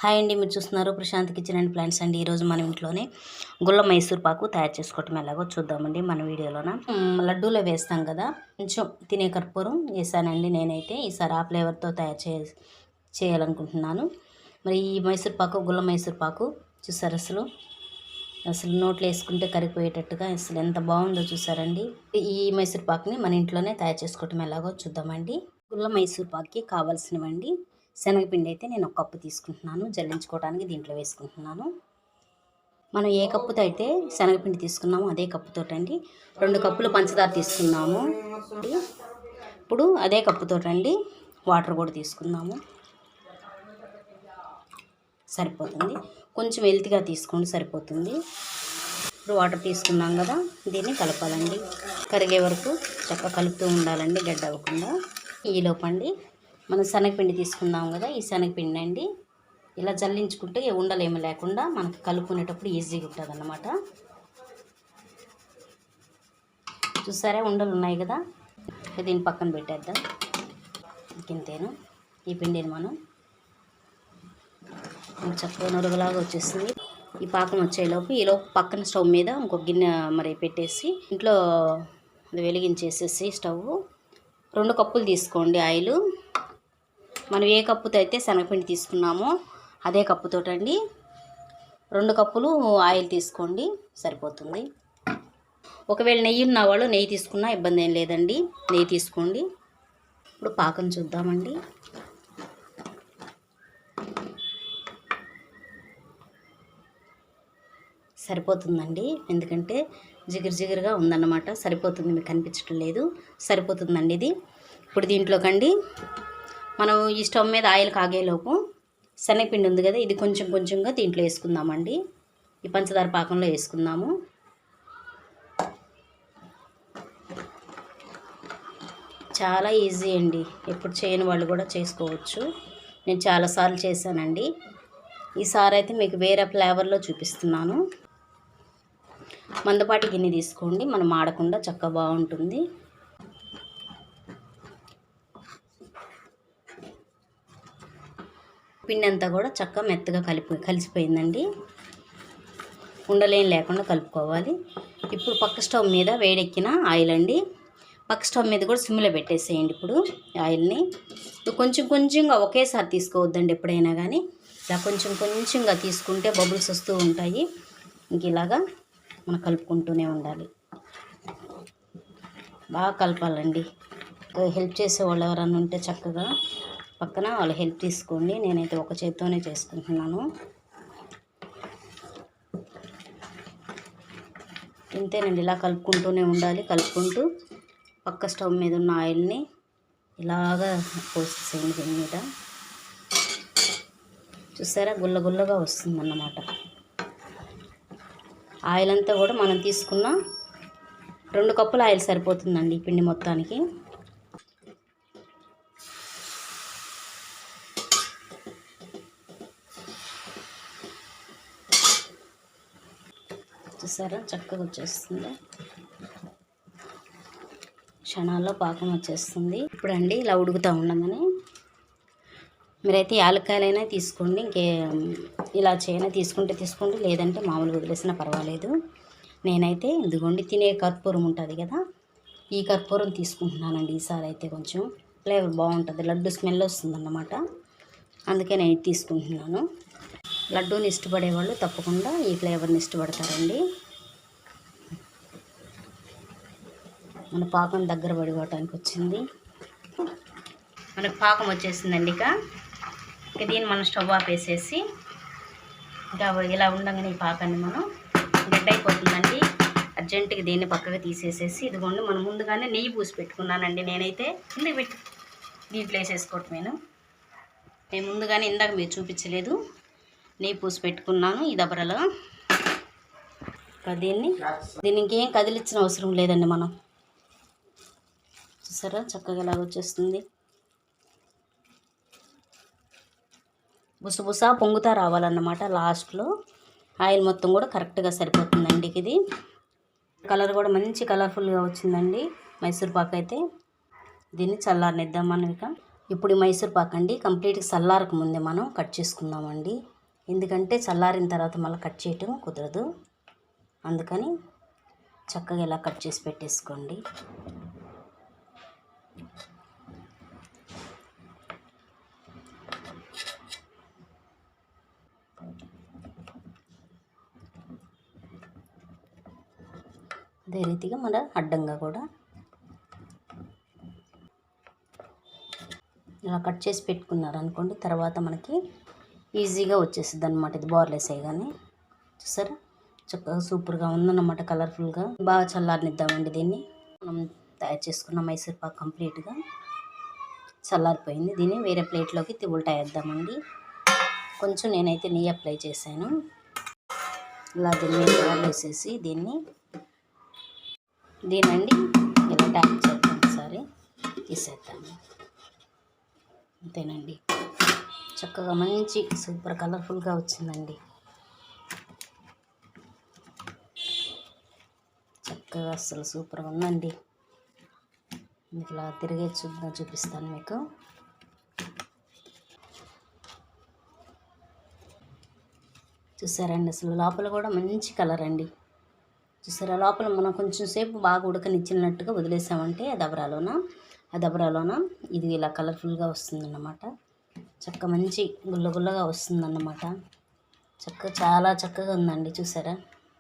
Hi అండి, మీరు చూస్తున్నారు ప్రశాంత్ కిచెన్ అండ్ ప్లాంట్స్ అండి. ఈరోజు మనం ఇంట్లోనే గుల్ల మైసూర్ పాకు తయారు చేసుకోవటం ఎలాగో చూద్దామండి మన వీడియోలోన. లడ్డూలో వేస్తాం కదా, కొంచెం తినే కర్పూరం వేసానండి నేనైతే. ఈసారి ఆ ఫ్లేవర్తో తయారు చేయాలనుకుంటున్నాను. మరి ఈ మైసూర్ పాకు, గుల్ల మైసూర్ పాకు చూసారు, అసలు నోట్లో వేసుకుంటే కరిగిపోయేటట్టుగా అసలు ఎంత బాగుందో చూసారండి. ఈ మైసూర్ పాకుని మన ఇంట్లోనే తయారు చేసుకోవటం ఎలాగో చూద్దామండి. గుల్ల మైసూర్ పాకుకి కావాల్సినవండి, శనగపిండి అయితే నేను ఒక కప్పు తీసుకుంటున్నాను. జల్లించుకోవడానికి దీంట్లో వేసుకుంటున్నాను. మనం ఏ కప్పుతో అయితే శనగపిండి తీసుకున్నామో అదే కప్పుతో అండి 2 కప్పులు పంచదార తీసుకున్నాము. ఇప్పుడు అదే కప్పుతో అండి వాటర్ కూడా తీసుకుందాము. సరిపోతుంది, కొంచెం హెల్తీగా తీసుకోండి, సరిపోతుంది. ఇప్పుడు వాటర్ తీసుకున్నాం కదా, దీన్ని కలపాలండి. కరిగే వరకు చక్కగా కలుపుతూ ఉండాలండి, గడ్డ అవ్వకుండా. ఈలోపండి మనం శనగపిండి తీసుకుందాం కదా, ఈ శనగపిండి అండి ఇలా జల్లించుకుంటే ఉండలేమి లేకుండా మనకి కలుపుకునేటప్పుడు ఈజీగా ఉంటుంది అన్నమాట. చూసారా, ఉండలు ఉన్నాయి కదా, దీన్ని పక్కన పెట్టేద్దాం. ఇంతేను. ఈ పిండిని మనం చక్కగా నురుగులాగా వచ్చేస్తుంది. ఈ పాకం వచ్చేలోపు ఈలోపు పక్కన స్టవ్ మీద ఇంకొక గిన్నె మరి పెట్టేసి ఇంట్లో వెలిగించేసేసి స్టవ్ 2 కప్పులు తీసుకోండి ఆయిల్. మనం ఏ కప్పుతో అయితే శనగపిండి తీసుకున్నామో అదే కప్పుతో అండి 2 కప్పులు ఆయిల్ తీసుకోండి, సరిపోతుంది. ఒకవేళ నెయ్యి ఉన్న వాళ్ళు నెయ్యి తీసుకున్నా ఇబ్బంది ఏం లేదండి, నెయ్యి తీసుకోండి. ఇప్పుడు పాకం చూద్దామండి. సరిపోతుందండి, ఎందుకంటే జిగురుగా ఉందన్నమాట. సరిపోతుంది, మీకు కనిపించడం లేదు, సరిపోతుందండి ఇది. ఇప్పుడు దీంట్లోకండి మనం ఈ స్టవ్ మీద ఆయిల్ కాగేలోపు శనగపిండి ఉంది కదా, ఇది కొంచెం కొంచెంగా దీంట్లో వేసుకుందామండి. ఈ పంచదార పాకంలో వేసుకుందాము. చాలా ఈజీ అండి, ఎప్పుడు చేయని వాళ్ళు కూడా చేసుకోవచ్చు. నేను చాలాసార్లు చేశానండి. ఈసారి అయితే మీకు వేరే ఫ్లేవర్లో చూపిస్తున్నాను. మందపాటి గిన్నె తీసుకోండి, మనం ఆడకుండా చక్కగా బాగుంటుంది. పిండి అంతా కూడా చక్కగా మెత్తగా కలిసిపోయిందండి. ఉండలేం లేకుండా కలుపుకోవాలి. ఇప్పుడు పక్క స్టవ్ మీద వేడెక్కిన ఆయిల్ అండి, పక్క స్టవ్ మీద కూడా సిమ్లో పెట్టేసేయండి. ఇప్పుడు ఆయిల్ని కొంచెం కొంచెంగా ఒకేసారి తీసుకోవద్దండి ఎప్పుడైనా కానీ, ఇలా కొంచెం కొంచెంగా తీసుకుంటే బబుల్స్ వస్తూ ఉంటాయి. ఇంక ఇలాగా మనం కలుపుకుంటూనే ఉండాలి, బాగా కలపాలండి. హెల్ప్ చేసే వాళ్ళు ఎవరన్నా ఉంటే చక్కగా పక్కన వాళ్ళు హెల్ప్ తీసుకోండి. నేనైతే ఒక చేత్తోనే చేసుకుంటున్నాను. ఇంతేనండి, ఇలా కలుపుకుంటూనే ఉండాలి. కలుపుకుంటూ పక్క స్టవ్ మీద ఉన్న ఆయిల్ని ఇలాగా పోసేసేయండి దీని మీద. చూసారా, గుల్లగా వస్తుందన్నమాట. ఆయిల్ అంతా కూడా మనం తీసుకున్న 2 కప్పుల ఆయిల్ సరిపోతుందండి ఈ పిండి మొత్తానికి. చూసారా, చక్కగా వచ్చేస్తుంది, క్షణాల్లో పాకం వచ్చేస్తుంది. ఇప్పుడు అండి ఇలా ఉడుకుతూ ఉండగానే మీరైతే యాలక్కాయలైనా తీసుకోండి, ఇంకే ఇలా చేయనా తీసుకుంటే తీసుకోండి, లేదంటే మామూలుగా వదిలేసినా పర్వాలేదు. నేనైతే ఇదిగోండి తినే కర్పూరం ఉంటుంది కదా, ఈ కర్పూరం తీసుకుంటున్నానండి. ఈసారి అయితే కొంచెం ఫ్లేవర్ బాగుంటుంది, లడ్డు స్మెల్ వస్తుందన్నమాట. అందుకే నేను తీసుకుంటున్నాను. లడ్డూని ఇష్టపడే వాళ్ళు తప్పకుండా ఈ ఫ్లేవర్ని ఇష్టపడతారండి. మన పాకం దగ్గర పడిపోవటానికి వచ్చింది, మనకు పాకం వచ్చేసిందండి. ఇక దీన్ని మనం స్టవ్ ఆపేసేసి ఇంకా ఇలా ఉండగానే ఈ పాకాన్ని మనం గడ్డ అయిపోతుందండి. అర్జెంటుగా దీన్ని పక్కగా తీసేసేసి ఇదిగోండి మనం ముందుగానే నెయ్యి పూసి పెట్టుకున్నానండి. నేనైతే కింద పెట్టి దీంట్లో వేసేసుకోవటమేను. నేను ముందుగానే ఇందాక మీరు చూపించలేదు, నెయ్యి పూసి పెట్టుకున్నాను ఈ దబరలో. దీన్ని ఇంకేం కదిలించిన అవసరం లేదండి. మనం చూసారా, చక్కగా ఇలా వచ్చేస్తుంది. బుసబుస పొంగుతా రావాలన్నమాట. లాస్ట్లో ఆయిల్ మొత్తం కూడా కరెక్ట్గా సరిపోతుందండి. ఇది కలర్ కూడా మంచి కలర్ఫుల్గా వచ్చిందండి మైసూర్ పాక్ అయితే. దీన్ని చల్లారనిద్దాం మనం. ఇక ఇప్పుడు మైసూర్ పాక్ అండి కంప్లీట్గా చల్లారక ముందే మనం కట్ చేసుకుందామండి. ఎందుకంటే చల్లారిన తర్వాత మళ్ళీ కట్ చేయటం కుదరదు. అందుకని చక్కగా ఇలా కట్ చేసి పెట్టేసుకోండి. అదే రీతిగా మన అడ్డంగా కూడా ఇలా కట్ చేసి పెట్టుకున్నారనుకోండి, తర్వాత మనకి ఈజీగా వచ్చేస్తుంది అన్నమాట. ఇది బోర్లెస్ అయ్యగానే చూసారా చక్కగా సూపర్గా ఉందన్నమాట, కలర్ఫుల్గా. బాగా చల్లారనిద్దామండి దీన్ని. మనం తయారు చేసుకున్న మైసూర్ పాక్ కంప్లీట్గా చల్లారిపోయింది. దీన్ని వేరే ప్లేట్లోకి ఉల్టా వేద్దామండి. కొంచెం నేనైతే నెయ్యి అప్లై చేశాను. ఇలా దీన్ని వేసేసి దీనండి ఇలా ట్యాప్ చేద్దాం, ఒకసారి తీసేద్దాము. అంతేనండి, చక్కగా మంచి సూపర్ కలర్ఫుల్గా వచ్చిందండి. చక్కగా అసలు సూపర్గా ఉందండి. ఇలా తిరిగే చూపిస్తాను మీకు. చూసారండి అసలు లోపల కూడా మంచి కలర్ అండి. చూసారా, లోపల మనం కొంచెం సేపు బాగా ఉడకనిచ్చినట్టుగా వదిలేసామంటే ఆ దబరాలోన ఇది ఇలా కలర్ఫుల్గా వస్తుందన్నమాట. మంచి గుల్లగుల్లగా వస్తుందన్నమాట. చాలా చక్కగా ఉందండి. చూసారా,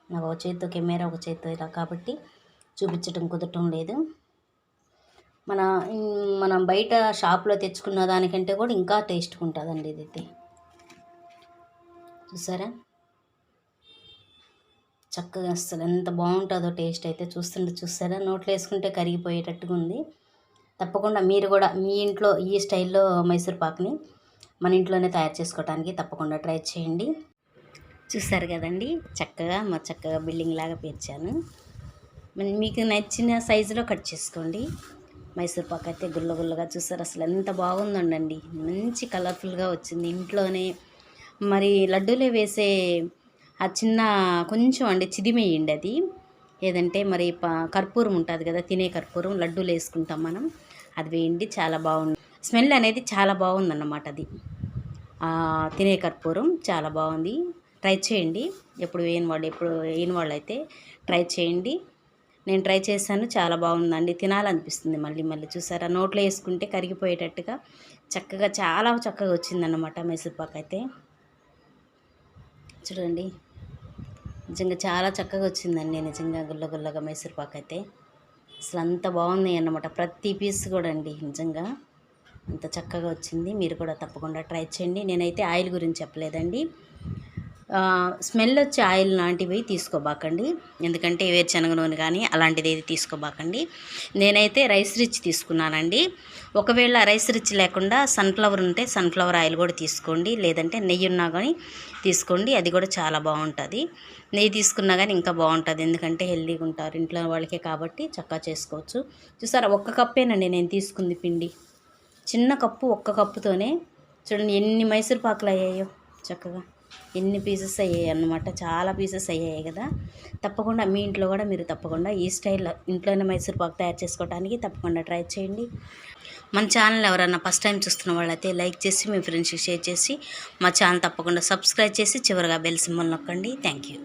నాకు ఒక చేతితో కెమెరా, ఒక చేతితో ఇలా కాబట్టి చూపించడం కుదరటం లేదు. మనం బయట షాప్లో తెచ్చుకున్న దానికంటే కూడా ఇంకా టేస్ట్గా ఉంటుందండి ఇదైతే. చూసారా చక్కగా అసలు ఎంత బాగుంటుందో టేస్ట్ అయితే. చూసారా, నోట్లో వేసుకుంటే కరిగిపోయేటట్టుగా ఉంది. తప్పకుండా మీరు కూడా మీ ఇంట్లో ఈ స్టైల్లో మైసూర్ పాక్ని మన ఇంట్లోనే తయారు చేసుకోవడానికి తప్పకుండా ట్రై చేయండి. చూసారు కదండి, చక్కగా బిల్డింగ్ లాగా పేర్చాను. మీకు నచ్చిన సైజులో కట్ చేసుకోండి. మైసూర్ పాక్ అయితే గుల్లగుల్లగా చూసారు అసలు ఎంత బాగుందండి. మంచి కలర్ఫుల్గా వచ్చింది. ఇంట్లోనే మరి లడ్డూలే వేసే ఆ చిన్న కొంచెం అండి చిదిమేయండి. అది ఏదంటే మరి కర్పూరం ఉంటుంది కదా, తినే కర్పూరం, లడ్డూలు వేసుకుంటాం మనం, అది వేయండి. చాలా బాగుంది, స్మెల్ అనేది చాలా బాగుందన్నమాట. అది తినే కర్పూరం చాలా బాగుంది. ట్రై చేయండి. ఎప్పుడు వేయని వాళ్ళు అయితే ట్రై చేయండి. నేను ట్రై చేశాను, చాలా బాగుందండి. తినాలనిపిస్తుంది మళ్ళీ. చూసారా, నోట్లో వేసుకుంటే కరిగిపోయేటట్టుగా చాలా చక్కగా వచ్చిందన్నమాట మైసూర్ పాక్ అయితే. చూడండి, నిజంగా చాలా చక్కగా వచ్చిందండి. నిజంగా గుల్లగుల్లగా మైసూర్ పాక్ అయితే అసలు అంత బాగుంది అన్నమాట. ప్రతి పీస్ కూడా అండి నిజంగా అంత చక్కగా వచ్చింది. మీరు కూడా తప్పకుండా ట్రై చేయండి. నేనైతే ఆయిల్ గురించి చెప్పలేదండి. స్మెల్ వచ్చే ఆయిల్ లాంటివి తీసుకోబాకండి. ఎందుకంటే వేరుశనగ నూనె కానీ అలాంటిది ఏది తీసుకోబాకండి. నేనైతే రైస్ రిచ్ తీసుకున్నానండి. ఒకవేళ రైస్ రిచ్ లేకుండా సన్ఫ్లవర్ ఉంటే సన్ఫ్లవర్ ఆయిల్ కూడా తీసుకోండి, లేదంటే నెయ్యి ఉన్నా కానీ తీసుకోండి, అది కూడా చాలా బాగుంటుంది. నెయ్యి తీసుకున్నా కానీ ఇంకా బాగుంటుంది, ఎందుకంటే హెల్దీగా ఉంటారు ఇంట్లో వాళ్ళకే కాబట్టి చక్కగా చేసుకోవచ్చు. చూసారా, 1 కప్పేనండి నేను తీసుకుంది పిండి. చిన్న కప్పు, 1 కప్పుతోనే చూడండి ఎన్ని మైసూర్ పాకులు అయ్యాయో. చక్కగా ఎన్ని పీసెస్ అయ్యాయి అన్నమాట, చాలా పీసెస్ అయ్యాయి కదా. తప్పకుండా మీ ఇంట్లో కూడా మీరు తప్పకుండా ఈ స్టైల్లో ఇంట్లోనే మైసూర్ పాక్ తయారు చేసుకోవడానికి తప్పకుండా ట్రై చేయండి. మన ఛానల్ ఎవరైనా ఫస్ట్ టైం చూస్తున్న వాళ్ళైతే లైక్ చేసి మీ ఫ్రెండ్స్కి షేర్ చేసి మా ఛానల్ తప్పకుండా సబ్స్క్రైబ్ చేసి చివరిగా బెల్ సింబల్ నొక్కండి. Thank you.